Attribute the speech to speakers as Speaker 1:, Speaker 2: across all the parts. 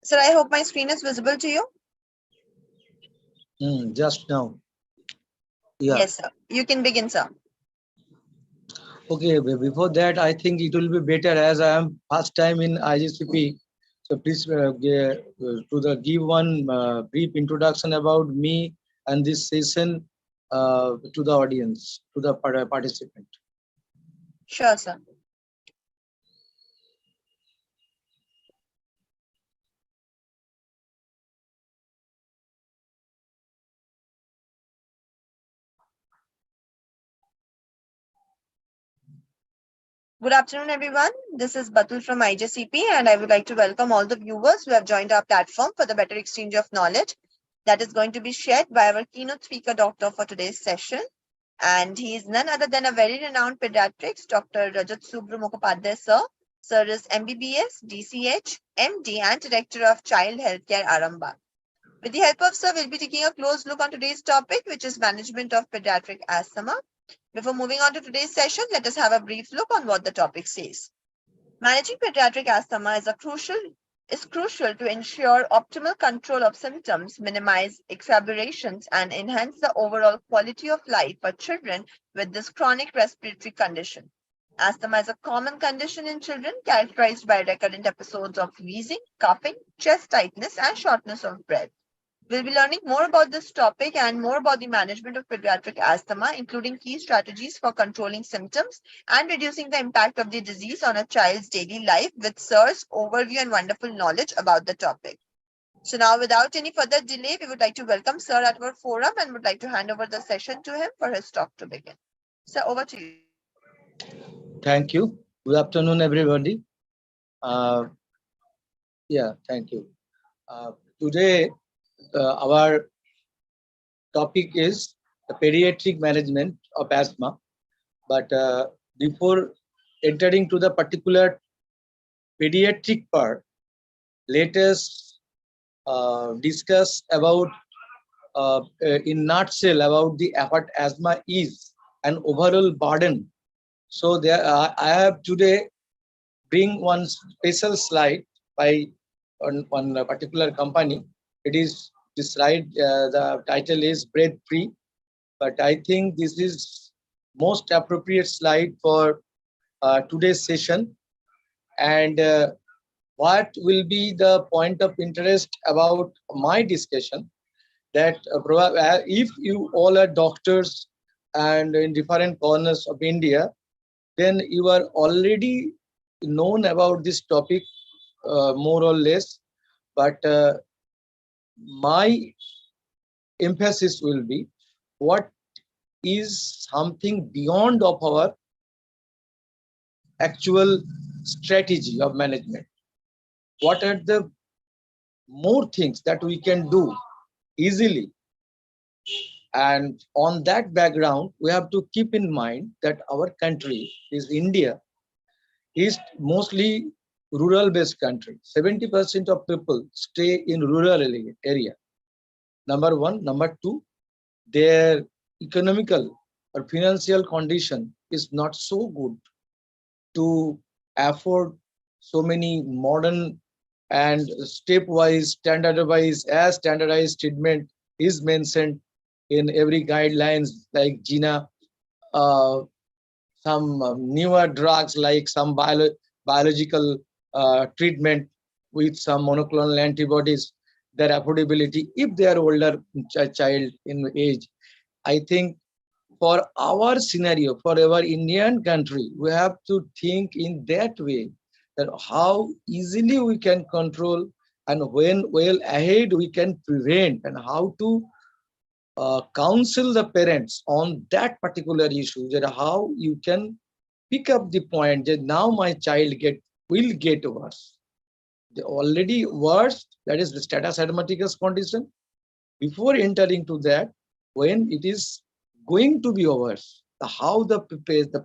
Speaker 1: Sir, I hope my screen is visible to you.
Speaker 2: Just now. Yeah.
Speaker 1: Yes, sir. You can begin, sir.
Speaker 2: Okay. Before that, I think it will be better as I am first time in IGCP. So please give one brief introduction about me and this session to the audience, to the participant.
Speaker 1: Sure, sir. Good afternoon, everyone. This is Batul from IJCP, and I would like to welcome all the viewers who have joined our platform for the better exchange of knowledge that is going to be shared by our keynote speaker doctor for today's session. And he is none other than a very renowned pediatrics, Dr. Rajatsubhra Mukhopadhyay, sir. Sir is MBBS, DCH, MD, and Director of Child Healthcare, Arambagh. With the help of sir, we'll be taking a close look on today's topic, which is management of pediatric asthma. Before moving on to today's session, let us have a brief look on what the topic says. Managing pediatric asthma is crucial to ensure optimal control of symptoms, minimize exacerbations, and enhance the overall quality of life for children with this chronic respiratory condition. Asthma is a common condition in children characterized by recurrent episodes of wheezing, coughing, chest tightness, and shortness of breath. We'll be learning more about this topic and more about the management of pediatric asthma, including key strategies for controlling symptoms and reducing the impact of the disease on a child's daily life with Sir's overview and wonderful knowledge about the topic. So now, without any further delay, we would like to welcome Sir at our forum and would like to hand over the session to him for his talk to begin. Sir, over to you.
Speaker 2: Thank you. Good afternoon, everybody. Thank you. Today, our topic is the pediatric management of asthma. But before entering to the particular pediatric part, let us discuss about in nutshell about what asthma is and overall burden. So there, I have today bring one special slide by one particular company. It is this slide. The title is "Breath Free," but I think this is most appropriate slide for today's session. And what will be the point of interest about my discussion? That if you all are doctors and in different corners of India, then you are already known about this topic more or less. But my emphasis will be what is something beyond of our actual strategy of management. What are the more things that we can do easily? And on that background, we have to keep in mind that our country is India, is mostly rural-based country. 70% of people stay in rural area. Number one. Number two, their economical or financial condition is not so good to afford so many modern and stepwise, standardized treatment is mentioned in every guidelines like GINA. Some newer drugs like some biological treatment with some monoclonal antibodies, their affordability if they are older child in age. I think for our scenario, for our Indian country, we have to think in that way, that how easily we can control and when well ahead we can prevent, and how to counsel the parents on that particular issue, that how you can pick up the point that now my child will get worse. The already worse, that is the status asthmaticus condition. Before entering to that, when it is going to be worse, how the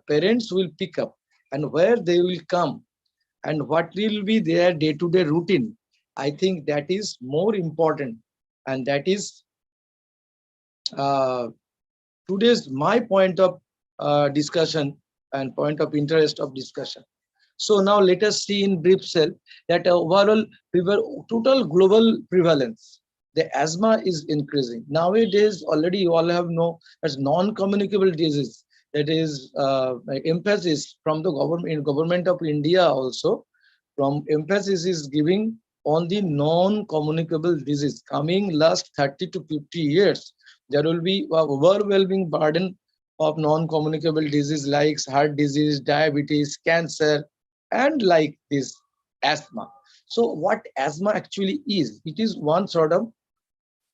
Speaker 2: parents will pick up and where they will come and what will be their day-to-day routine. I think that is more important, and that is today's my point of discussion and point of interest of discussion. So now let us see in brief cell that overall total global prevalence. The asthma is increasing. Nowadays, already you all have know as non-communicable disease. That is emphasis from the government of India also. From emphasis is giving on the non-communicable disease. Coming last 30 to 50 years, there will be a overwhelming burden of non-communicable disease like heart disease, diabetes, cancer, and like this asthma. So what asthma actually is, it is one sort of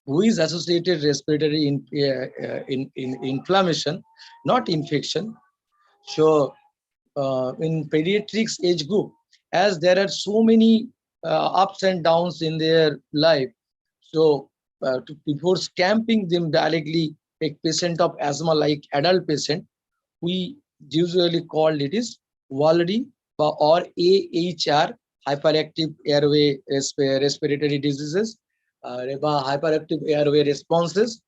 Speaker 2: who is associated respiratory in inflammation, not infection. So in pediatrics age group, as there are so many ups and downs in their life, so before stamping them directly a patient of asthma like adult patient, we usually called it is Wallery or AHR, hyperactive airway respiratory diseases, hyperactive airway responses,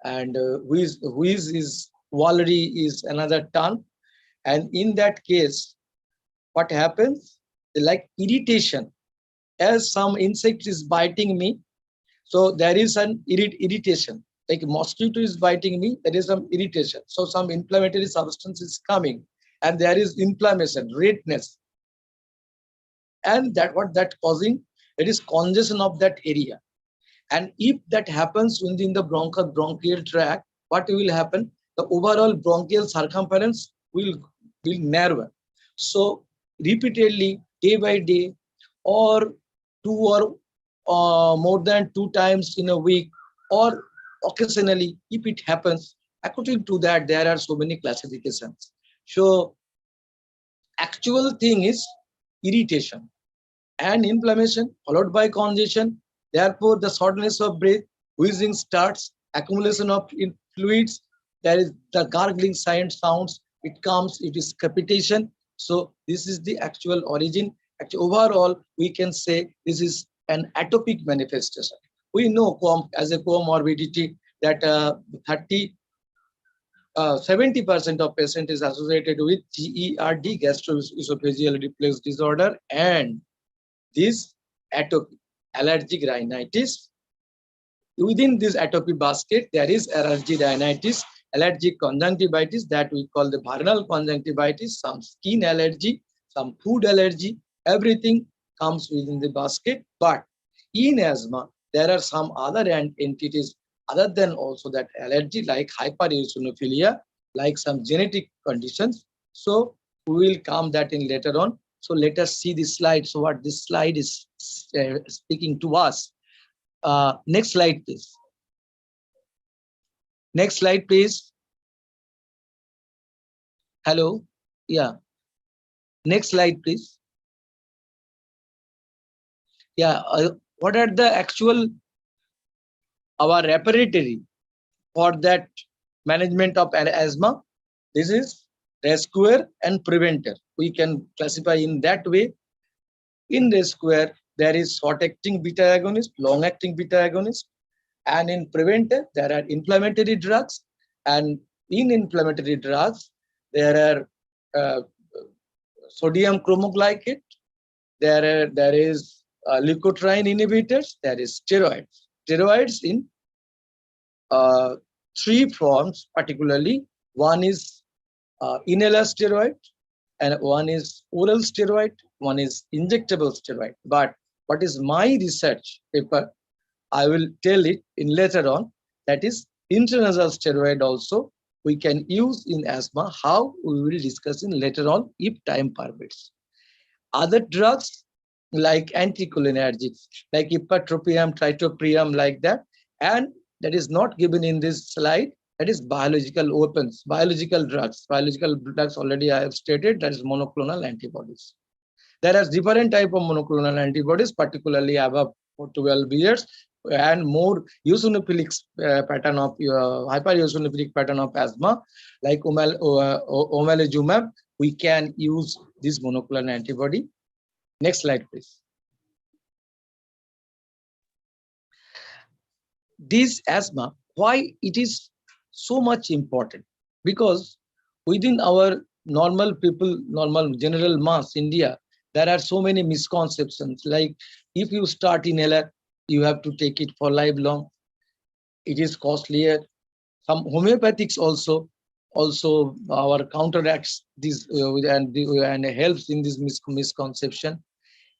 Speaker 2: and wheeze is Wallery is another term. And in that case, what happens? Like irritation, as some insect is biting me, so there is an irritation. Like mosquito is biting me, there is some irritation. So some inflammatory substance is coming, and there is inflammation, redness, and that what that causing? It is congestion of that area. And if that happens within the bronchial tract, what will happen? The overall bronchial circumference will narrow. So repeatedly, day by day, or two or more than two times in a week, or occasionally, if it happens, according to that, there are so many classifications. So actual thing is irritation and inflammation followed by congestion. Therefore, the shortness of breath, wheezing starts, accumulation of fluids, there is the gargling sounds, it comes, it is capitation. So this is the actual origin. Actually, overall, we can say this is an atopic manifestation. We know as a comorbidity that 70% of patient is associated with GERD, gastroesophageal reflux disorder, and this atopy, allergic rhinitis. Within this atopy basket, there is allergic rhinitis, allergic conjunctivitis that we call the viral conjunctivitis, some skin allergy, some food allergy, everything comes within the basket. But in asthma, there are some other entities other than also that allergy like hypereosinophilia, like some genetic conditions. So we will come that in later on. So let us see this slide. So what this slide is speaking to us. Next slide, please. Next slide, please. Hello. Yeah. Next slide, please. Yeah. What are the actual our repertory for that management of asthma? This is rescuer and preventer. We can classify in that way. In rescuer, there is short-acting beta agonist, long-acting beta agonist, and in preventer, there are inflammatory drugs, and in inflammatory drugs, there are sodium chromoglycate, there is leukotriene inhibitors, there is steroids. Steroids in three forms, particularly. One is inhaler steroid, and one is oral steroid, one is injectable steroid. But what is my research paper, I will tell it in later on, that is intranasal steroid also we can use in asthma, how we will discuss in later on if time permits. Other drugs like anticholinergics, like ipratropium, tritopium, like that, and that is not given in this slide, that is biological weapons, biological drugs. Biological drugs already I have stated, that is monoclonal antibodies. There are different type of monoclonal antibodies, particularly above 12 years, and more eosinophilic pattern of hypereosinophilic pattern of asthma, like omalizumab. We can use this monoclonal antibody. Next slide, please. This asthma, why it is so much important? Because within our normal people, normal general mass India, There are so many misconceptions. Like if you start inhaler, you have to take it for lifelong. It is costlier. Some homeopathics also our counteracts this and helps in this misconception.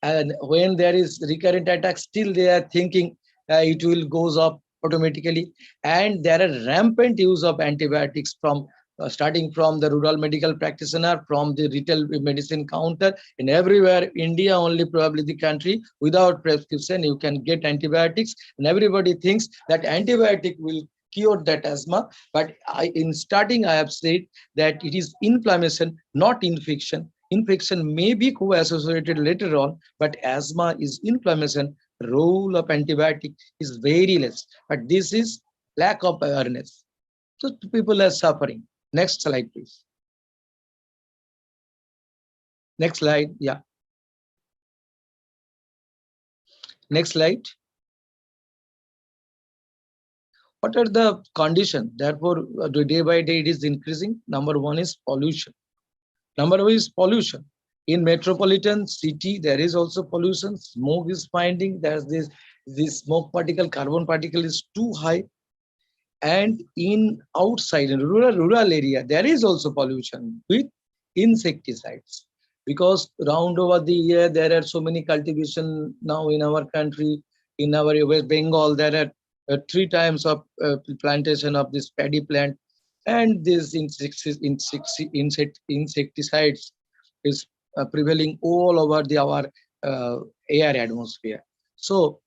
Speaker 2: And when there is recurrent attack, still they are thinking it will goes up automatically. And there are rampant use of antibiotics from starting from the rural medical practitioner, from the retail medicine counter, and everywhere. India only probably the country without prescription you can get antibiotics, and everybody thinks that antibiotic will cure that asthma. But in starting I have said that it is inflammation, not infection. Infection may be co-associated later on, but asthma is inflammation. Role of antibiotic is very less. But this is lack of awareness. So people are suffering. Next slide, please. Next slide. Yeah. Next slide. What are the conditions? Therefore, day by day it is increasing. Number one is pollution. Number one is pollution. In metropolitan city, there is also pollution. Smoke is finding. There's this smoke particle, carbon particle is too high. And in outside, in rural area, there is also pollution with insecticides. Because round over the year, there are so many cultivation now in our country. In our West Bengal, there are 3 times of plantation of this paddy plant, and these insecticides is prevailing all over our air atmosphere. So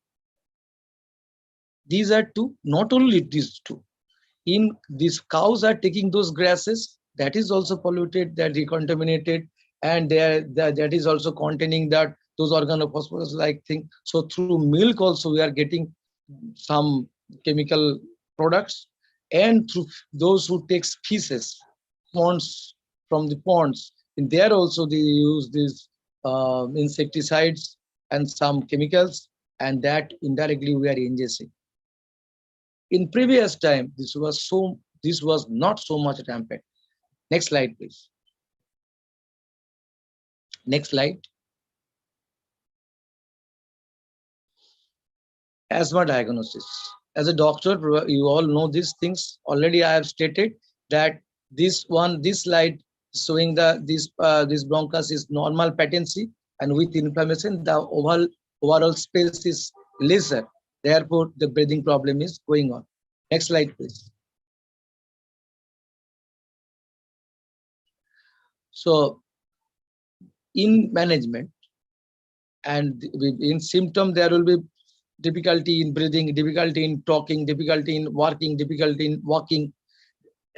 Speaker 2: these are two, not only these two. In these cows are taking those grasses, that is also polluted, that recontaminated, and that is also containing that those organophosphorus like thing. So through milk also we are getting some chemical products, and through those who takes feces, ponds, from the ponds, in there also they use these insecticides and some chemicals, and that indirectly we are ingesting. In previous time, this was not so much rampant. Next slide, please. Next slide. Asthma diagnosis. As a doctor, you all know these things. Already I have stated that this slide showing this bronchus is normal patency, and with inflammation, the overall space is lesser. Therefore, the breathing problem is going on. Next slide, please. So, in management and in symptom, there will be difficulty in breathing, difficulty in talking, difficulty in working, difficulty in walking.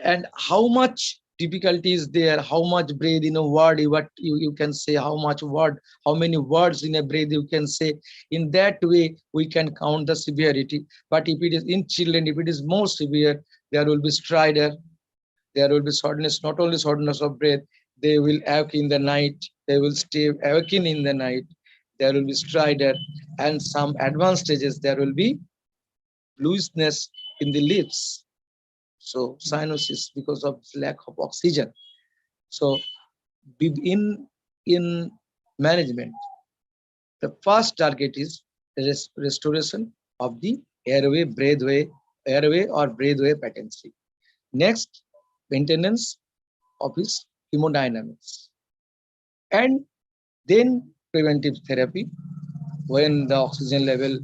Speaker 2: And how much difficulty is there, how much breath in a word, what you can say, how many words in a breath you can say. In that way, we can count the severity. But if it is in children, if it is more severe, there will be stridor, there will be shortness, not only shortness of breath, they will awake in the night, they will stay awakened in the night, there will be stridor, and some advanced stages, there will be looseness in the lips. So cyanosis because of lack of oxygen. So in management, the first target is restoration of the airway or breathway patency. Next, maintenance of its hemodynamics, and then preventive therapy when the oxygen level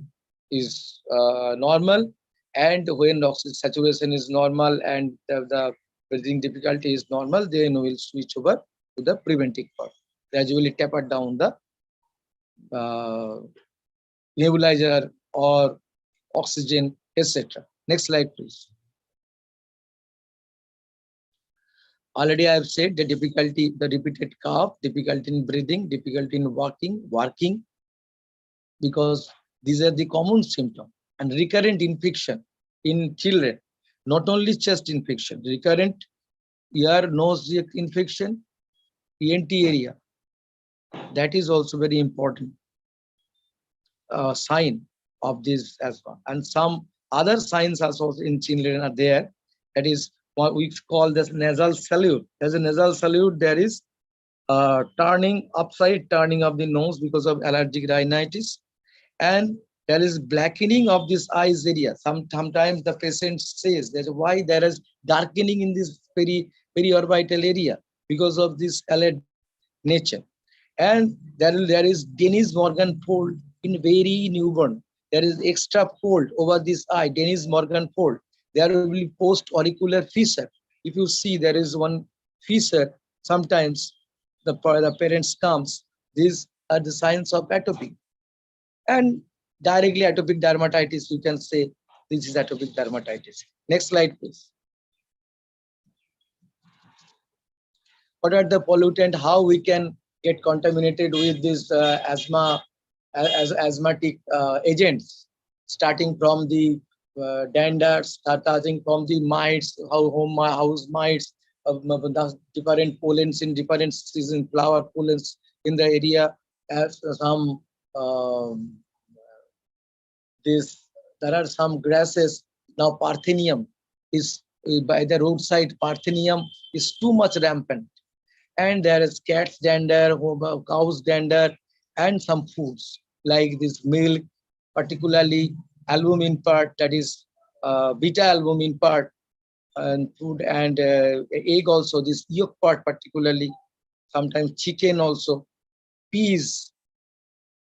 Speaker 2: is normal, and when the oxygen saturation is normal and the breathing difficulty is normal, then we will switch over to the preventive part. Gradually taper down the nebulizer or oxygen, etc. Next slide, please. Already I have said the difficulty, the repeated cough, difficulty in breathing, difficulty in working, because these are the common symptoms. And recurrent infection in children, not only chest infection, recurrent ear, nose infection, ENT area, that is also very important sign of this asthma. And some other signs also in children are there. That is what we call this nasal salute. As a nasal salute, there is turning upside, turning of the nose because of allergic rhinitis, and there is blackening of this eyes area. Sometimes the patient says that why there is darkening in this periorbital area because of this allergic nature. And there is Dennis Morgan fold in very newborn. There is extra fold over this eye, Dennis Morgan fold. There will be post auricular fissure. If you see there is one fissure, sometimes the parents comes. These are the signs of atopy. And directly atopic dermatitis, you can say this is atopic dermatitis. Next slide, please. What are the pollutant? How we can get contaminated with this asthma as asthmatic agents, starting from the dander, starting from the mites, house mites, the different pollens in different season, flower pollens in the area, as some um, this there are some grasses now. Parthenium is by the roadside. Parthenium is too much rampant, and there is cat's dander, cow's dander, and some foods like this milk, particularly albumin part, that is beta albumin part, and food, and egg also. This yolk part particularly, sometimes chicken also, peas.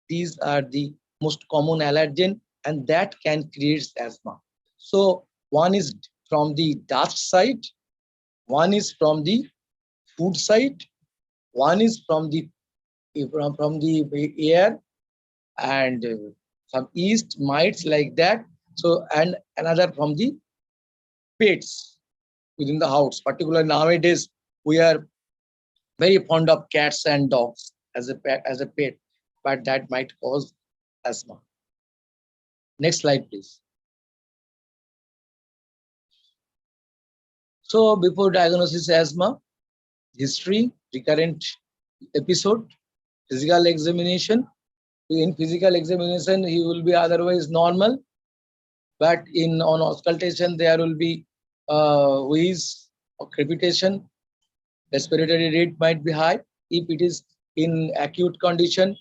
Speaker 2: These are the most common allergen, and that can create asthma. So one is from the dust side, one is from the food side, one is from the air, and some yeast mites like that. So, and another from the pets within the house. Particularly nowadays, we are very fond of cats and dogs as a pet, but that might cause asthma. Next slide, please. So before diagnosis asthma, history, recurrent episode, physical examination. In physical examination, he will be otherwise normal, but in on auscultation there will be wheeze or crepitation. Respiratory rate might be high. If it is in acute condition,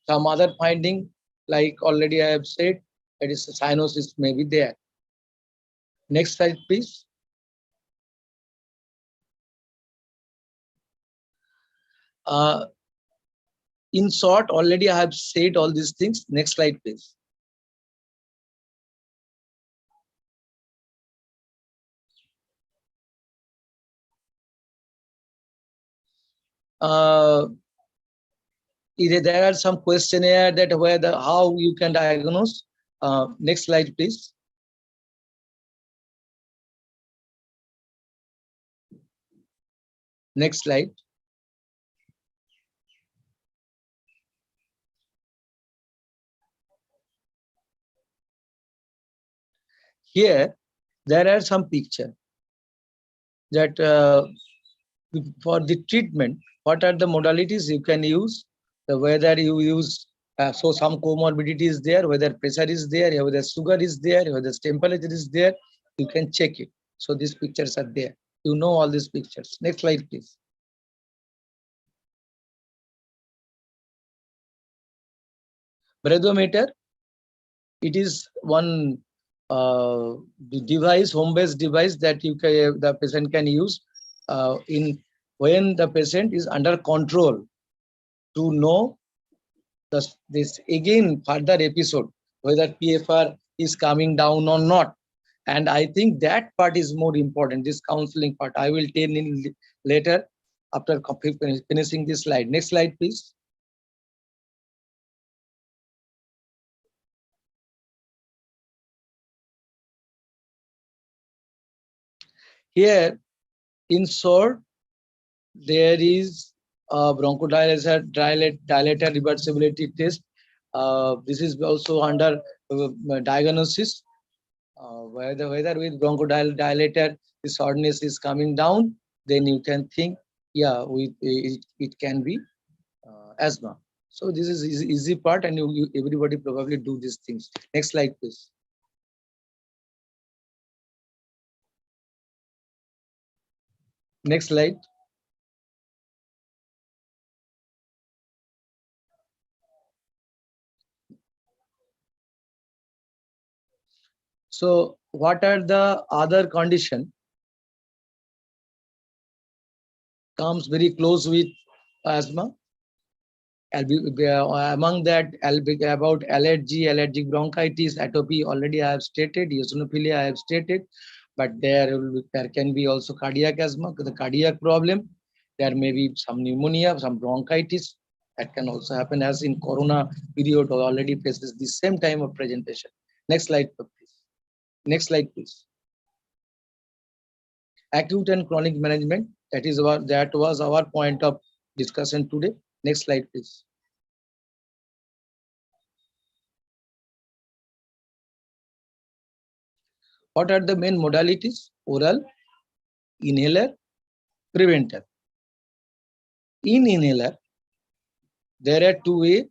Speaker 2: some other finding, like already I have said, that is cyanosis may be there. Next slide, please. Uh, in short, already I have said all these things. Next slide, please. Uh, there are some questionnaire that where the how you can diagnose. Next slide, please. Next slide. Here, there are some picture that for the treatment, what are the modalities you can use, whether you use, so some comorbidity is there, whether pressure is there, whether sugar is there, whether temperature is there, you can check it. So these pictures are there. You know all these pictures. Next slide, please. Breathometer, it is one device, home-based device that the patient can use in when the patient is under control, to know this again further episode whether PFR is coming down or not. And I think that part is more important. This counseling part I will tell in later after finishing this slide. Next slide, please. Here, in short, there is a bronchodilator reversibility test. This is also under diagnosis. Whether with bronchodilator the soreness is coming down, then you can think, yeah, it can be asthma. So this is easy part, and everybody probably do these things. Next slide, please. Next slide. So what are the other condition comes very close with asthma? Among that, about allergy, allergic bronchitis, atopy, already I have stated, eosinophilia I have stated, but there can be also cardiac asthma, the cardiac problem. There may be some pneumonia, some bronchitis. That can also happen, as in corona period already faces the same time of presentation. Next slide, please. Next slide, please. Acute and chronic management. That was our point of discussion today. Next slide, please. What are the main modalities? Oral, inhaler, preventer. In inhaler, there are two ways.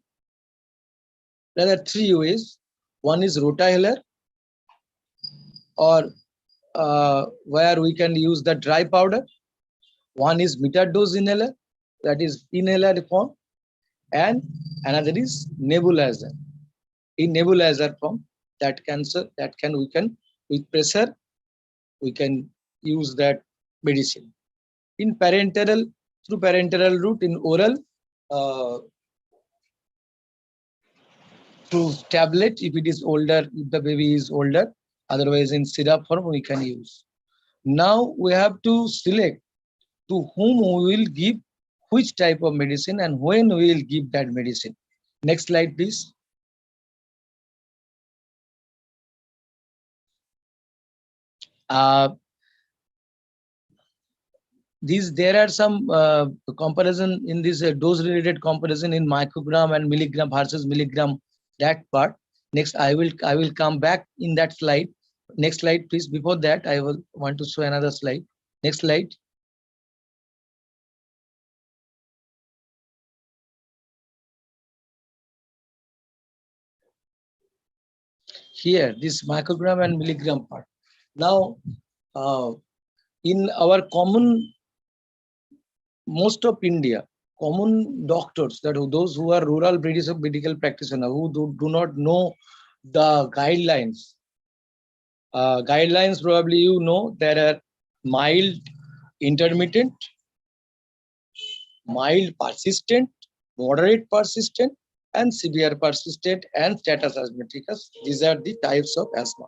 Speaker 2: There are three ways. One is rotahaler, or where we can use the dry powder. One is metered dose inhaler, that is inhaler form, and another is nebulizer. In nebulizer form, we can with pressure we can use that medicine. In parenteral, through parenteral route, in oral, through tablet if it is older, if the baby is older. Otherwise, in syrup form we can use. Now we have to select to whom we will give which type of medicine and when we will give that medicine. Next slide, please. There are some comparison in this dose related comparison in microgram and milligram versus milligram, that part. Next, I will come back in that slide. Next slide, please. Before that, I will want to show another slide. Next slide. Here, this microgram and milligram part. Now, in our common, most of India, common doctors, those who are rural medical practitioners who do not know the guidelines. Guidelines, probably you know, there are mild, intermittent, mild persistent, moderate persistent, and severe persistent, and status asthmaticus. These are the types of asthma.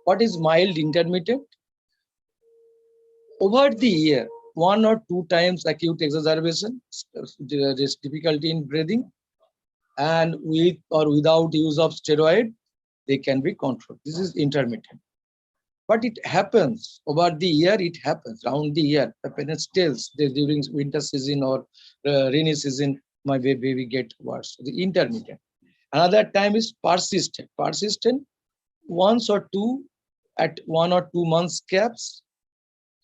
Speaker 2: What is mild intermittent? Over the year, 1 or 2 times acute exacerbation, there is difficulty in breathing, and with or without use of steroid, they can be controlled. This is intermittent. But it happens over the year, it happens around the year. The parents tells during winter season or rainy season, my baby get worse. The intermittent. Another time is persistent. Persistent, once or two at 1 or 2 months gaps.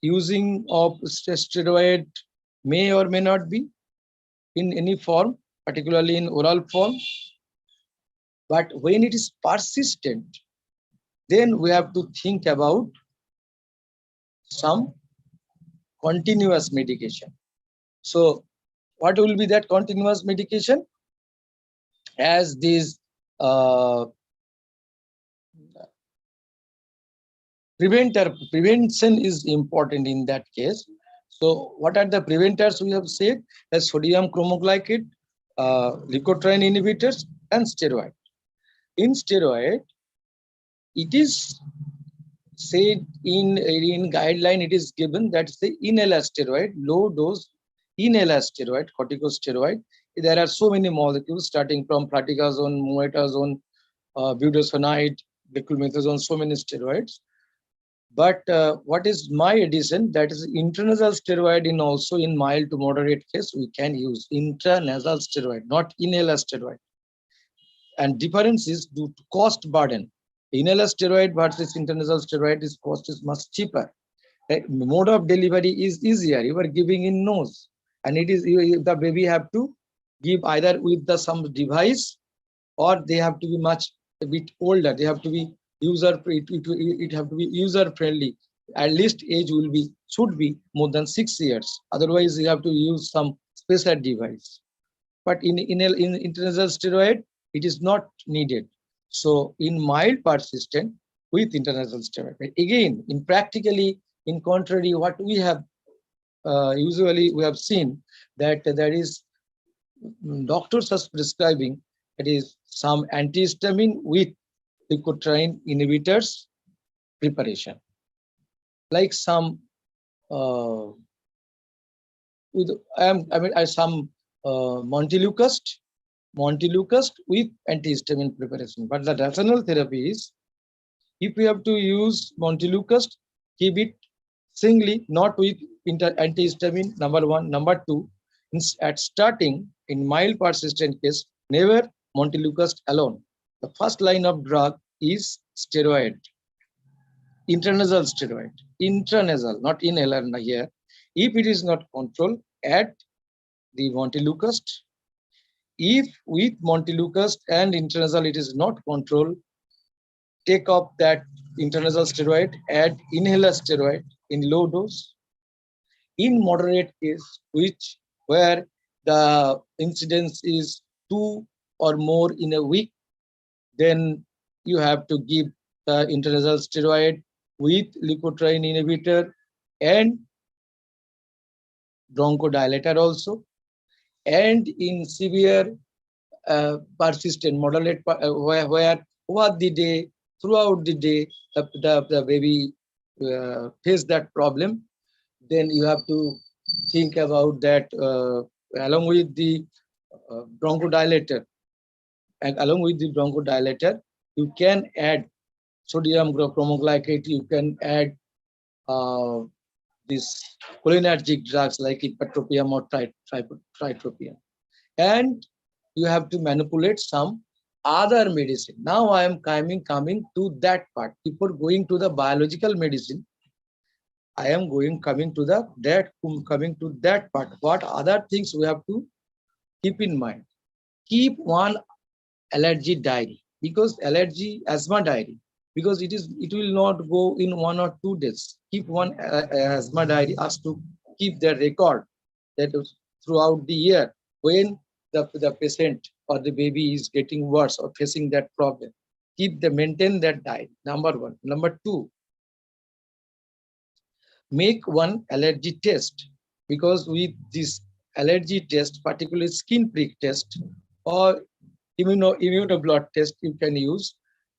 Speaker 2: Using of steroid may or may not be in any form, particularly in oral form. But when it is persistent, then we have to think about some continuous medication. So what will be that continuous medication? As these prevention is important in that case. So what are the preventers we have said? As sodium chromoglycate, leukotriene inhibitors, and steroid. In steroid, it is said in guideline, it is given that the inhaler steroid, low dose inhaler steroid, corticosteroid. There are so many molecules starting from fluticasone, mometasone, budesonide, beclomethasone, so many steroids. But what is my addition? That is intranasal steroid in also in mild to moderate case we can use intranasal steroid, not inhaler steroid. And difference is due to cost burden. Inhaler steroid versus intranasal steroid is cost is much cheaper. Mode of delivery is easier. You are giving in nose, and it is the baby have to give either with the some device, or they have to be much a bit older. They have to be it have to be user friendly. At least age should be more than 6 years. Otherwise, you have to use some special device. But in intranasal steroid, it is not needed. So in mild persistent, with intranasal steroid. But again, in practically, in contrary, what we have usually we have seen that there is doctors are prescribing that is some antihistamine with leukotriene inhibitors preparation, like some uh, with I mean some Montelukast with antihistamine preparation. But the rational therapy is if we have to use Montelukast, keep it singly, not with antihistamine. Number one, number two, at starting in mild persistent case, never Montelukast alone. The first line of drug is steroid, intranasal steroid, intranasal, not inhaler here. If it is not controlled, add the Montelukast. If with Montelukast and intranasal it is not controlled, take up that intranasal steroid, add inhaler steroid in low dose. In moderate case, which where the incidence is 2 or more in a week, then you have to give the intranasal steroid with leukotriene inhibitor and bronchodilator also. And in severe persistent moderate where over the day, throughout the day, the baby face that problem, then you have to think about that along with the bronchodilator. And along with the bronchodilator, you can add sodium chromoglycate, you can add uh, these cholinergic drugs like ipratropium or tritropium. And you have to manipulate some other medicine. Now I am coming to that part. Before going to the biological medicine, I am coming to that part. What other things we have to keep in mind? Keep one allergy diary, because allergy asthma diary, because it will not go in 1 or 2 days. Keep one asthma diary. Ask to keep the record that throughout the year when the patient or the baby is getting worse or facing that problem. Maintain that diary. Number one. Number two, make one allergy test, because with this allergy test, particularly skin prick test or immunoblood test, you can use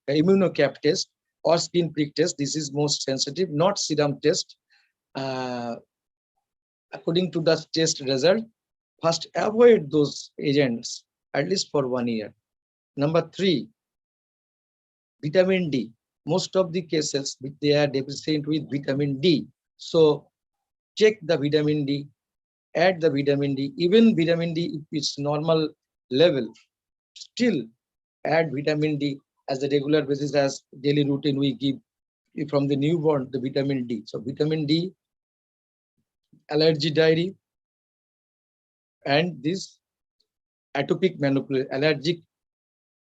Speaker 2: immunocap test or skin prick test. This is most sensitive, not serum test. Uh, According to the test result, first avoid those agents at least for 1 year. Number three, vitamin D. Most of the cases they are deficient with vitamin D. So check the vitamin D, add the vitamin D. Even vitamin D, if it's normal level, still add vitamin D as a regular basis, as daily routine we give from the newborn the vitamin D. So vitamin D, allergy diary, and this allergic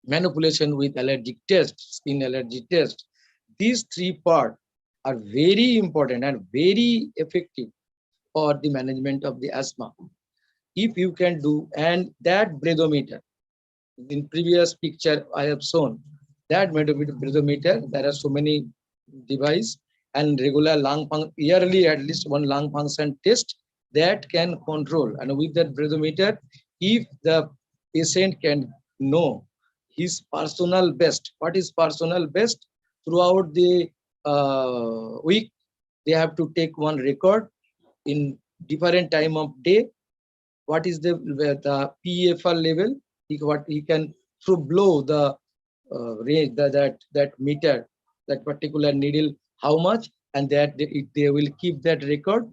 Speaker 2: manipulation with allergic test, skin allergy test. These three parts are very important and very effective for the management of the asthma. If you can do, and that breathometer, in previous picture I have shown, that breathometer, there are so many device and regular yearly at least one lung function test that can control. And with that breathometer, if the patient can know his personal best, what is personal best throughout the week, they have to take one record in different time of day. What is the PFR level? What he can through blow the range that meter, that particular needle, how much, and that they will keep that record.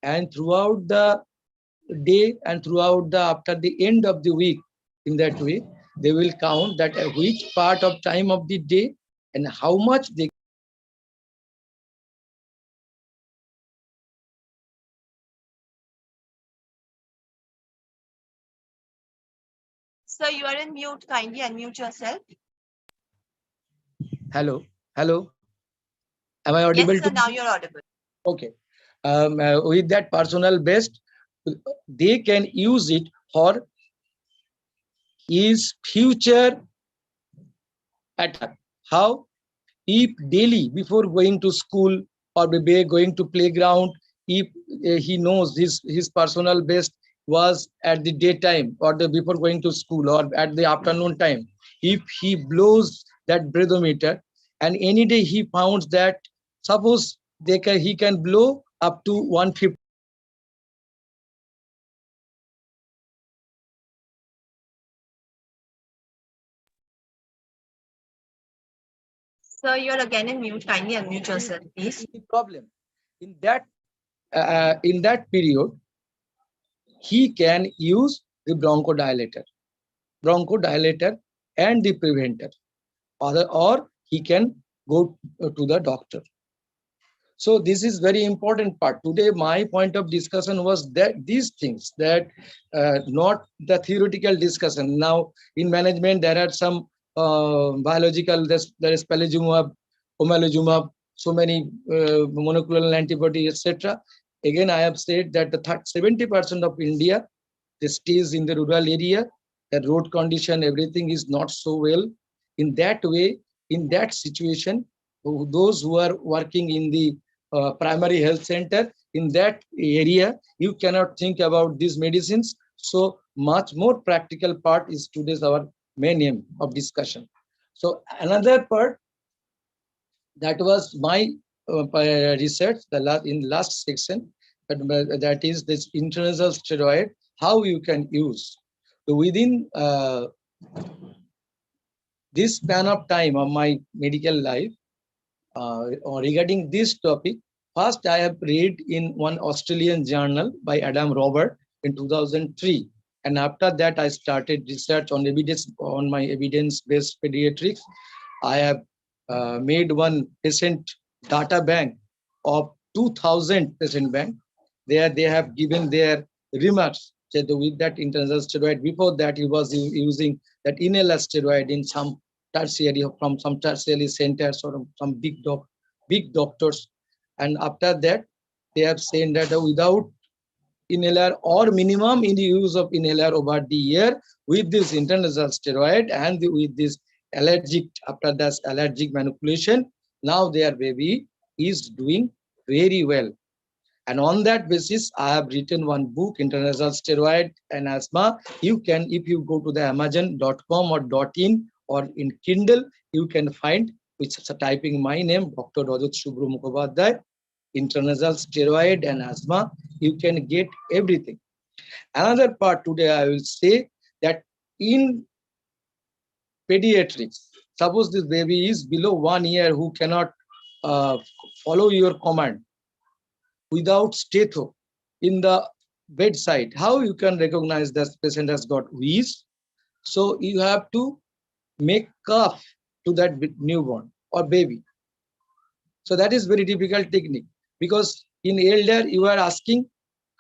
Speaker 2: And throughout the day and throughout the after the end of the week, in that way, they will count that which part of time of the day and how much they.
Speaker 1: Sir, you are in mute. Kindly unmute yourself.
Speaker 2: Hello, hello. Am I audible?
Speaker 1: Yes, sir, now you're audible.
Speaker 2: Okay. With that personal best, they can use it for his future attack. How? if daily before going to school or maybe going to playground, if he knows his personal best was at the daytime or the before going to school or at the afternoon time, if he blows that breathometer and any day he found that suppose he can blow up to 150.
Speaker 1: Sir, you're again in mute. Kindly unmute yourself, please.
Speaker 2: The problem in that period, he can use the bronchodilator and the preventer, or he can go to the doctor. So this is very important part. Today, my point of discussion was that these things, that not the theoretical discussion. Now, in management, there are some biological, there is palivizumab, omalizumab, so many monoclonal antibody, etc. Again, I have said that the 70% of India, they stays in the rural area, the road condition, everything is not so well. In that way, in that situation, those who are working in the primary health center, in that area, you cannot think about these medicines. So much more practical part is today's our main aim of discussion. So another part, that was my research in the last section, that is this intranasal steroid, how you can use. So within this span of time of my medical life, regarding this topic, first I have read in one Australian journal by Adam Robert in 2003, and after that I started research on my evidence-based pediatrics. I have made one patient data bank of 2,000 patient bank. There they have given their remarks with that intranasal steroid. Before that, he was using that inhaler steroid in some tertiary, from some tertiary centers or some big doctors. And after that, they have said that without inhaler or minimum in the use of inhaler over the year with this intranasal steroid and with this allergic, after this allergic manipulation, now their baby is doing very well. And on that basis, I have written one book, Intranasal Steroid and Asthma. You can, if you go to the amazon.com or .in or in Kindle, you can find, with typing my name, Dr. Rajatsubhra Mukhopadhyay, Intranasal Steroid and Asthma, you can get everything. Another part today, I will say that in pediatrics, suppose this baby is below 1 year who cannot uh, follow your command, without statho in the bedside, how you can recognize that patient has got wheeze? So you have to make cough to that newborn or baby. So that is very difficult technique, because in elder you are asking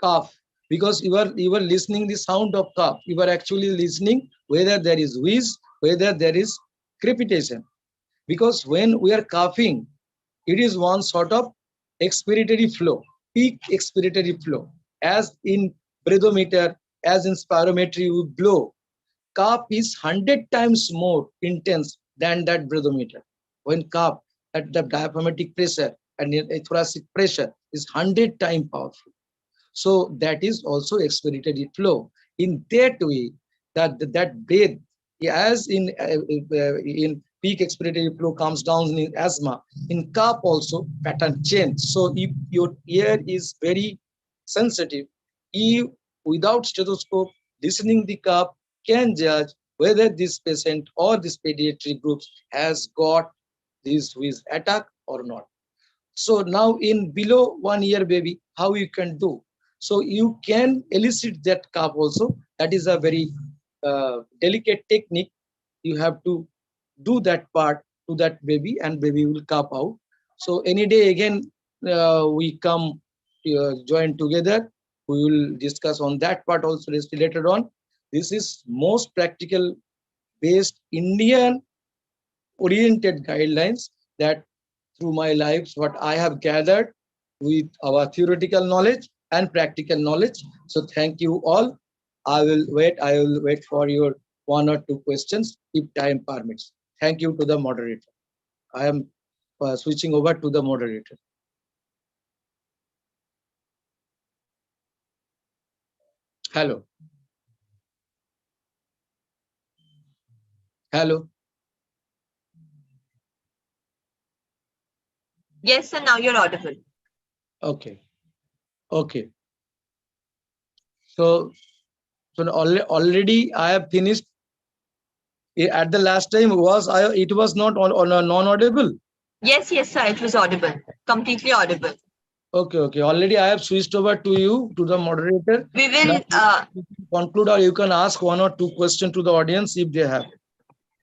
Speaker 2: cough, because you are listening the sound of cough. You are actually listening whether there is wheeze, whether there is crepitation. Because when we are coughing, it is one sort of expiratory flow, peak expiratory flow. As in breathometer, as in spirometry, we blow. Cough is 100 times more intense than that breathometer. When cough at the diaphragmatic pressure and thoracic pressure is 100 times powerful. So that is also expiratory flow. In that way, that breath, as in peak expiratory flow comes down in asthma, in cough also pattern change. So if your ear is very sensitive, you without stethoscope listening the cough can judge whether this patient or this pediatric groups has got this wheeze attack or not. So now in below 1 year baby, how you can do? So you can elicit that cough also. That is a very delicate technique. You have to do that part to that baby and baby will cough out. So any day again, we come join together. We will discuss on that part also later on. This is most practical based Indian oriented guidelines that through my lives, what I have gathered with our theoretical knowledge and practical knowledge. So thank you all. I will wait for your 1 or 2 questions if time permits. Thank you to the moderator. I am switching over to the moderator. Hello. Hello.
Speaker 1: Yes, sir. Now you're audible.
Speaker 2: Okay. Okay. So already I have finished. At the last time it was not on a non-audible.
Speaker 1: Yes, yes, sir. It was audible. Completely audible.
Speaker 2: Okay. Already I have switched over to you, to the moderator.
Speaker 1: We will
Speaker 2: now, conclude, or you can ask 1 or 2 questions to the audience if they have.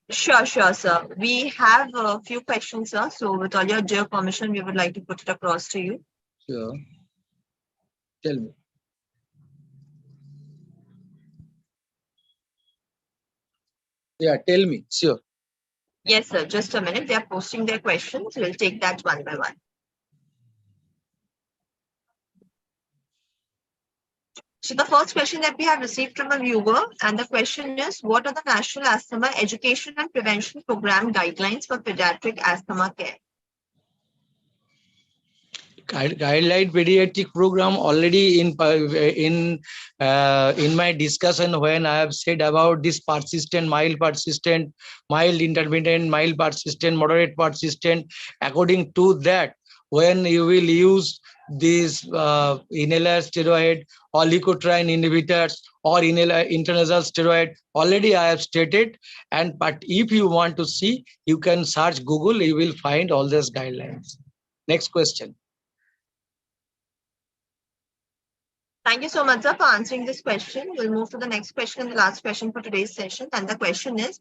Speaker 1: Sure, sir. We have a few questions, sir. So with all your dear permission, we would like to put it across to you.
Speaker 2: Sure. Tell me. Yeah, tell me. Sure.
Speaker 1: Yes, sir. Just a minute. They are posting their questions. We'll take that one by one. So the first question that we have received from a viewer, and the question is, what are the National Asthma Education and Prevention Program guidelines for pediatric asthma care?
Speaker 2: Guideline pediatric program already in my discussion, when I have said about this persistent, mild persistent, mild intermittent, mild persistent, moderate persistent. According to that, when you will use these inhaler steroid or leukotriene inhibitors or intranasal steroid, already I have stated. But if you want to see, you can search Google, you will find all these guidelines. Next question.
Speaker 1: Thank you so much, sir, for answering this question. We'll move to the next question and the last question for today's session. And the question is,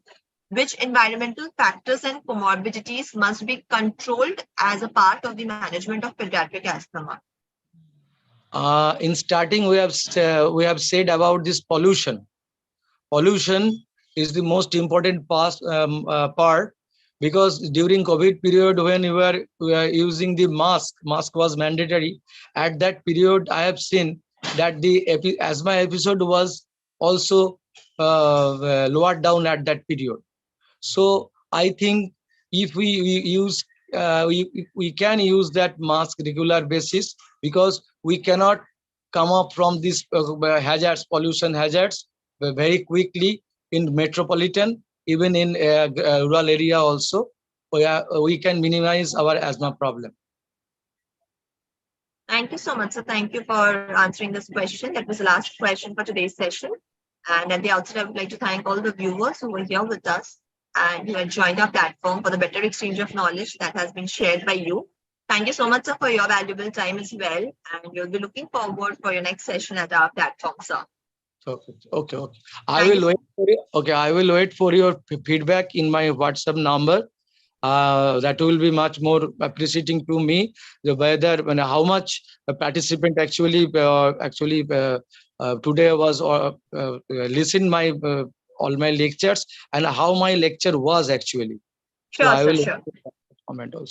Speaker 1: which environmental factors and comorbidities must be controlled as a part of the management of pediatric asthma?
Speaker 2: In starting, we have said about this pollution. Pollution is the most important part, because during COVID period, when we were using the mask was mandatory. At that period, I have seen that the asthma episode was also lowered down at that period. So I think if we use we can use that mask regular basis, because we cannot come up from these hazards, pollution hazards, very quickly in metropolitan, even in rural area also. We can minimize our asthma problem.
Speaker 1: Thank you so much, sir. Thank you for answering this question. That was the last question for today's session. And at the outset, I would like to thank all the viewers who were here with us and who had joined our platform for the better exchange of knowledge that has been shared by you. Thank you so much, sir, for your valuable time as well. And we'll be looking forward for your next session at our platform, sir.
Speaker 2: Okay. I will wait for your feedback in my WhatsApp number. That will be much more appreciating to me, whether how much a participant actually today was listen my all my lectures, and how my lecture was actually.
Speaker 1: Sure,
Speaker 2: So I will
Speaker 1: sure.
Speaker 2: comment also.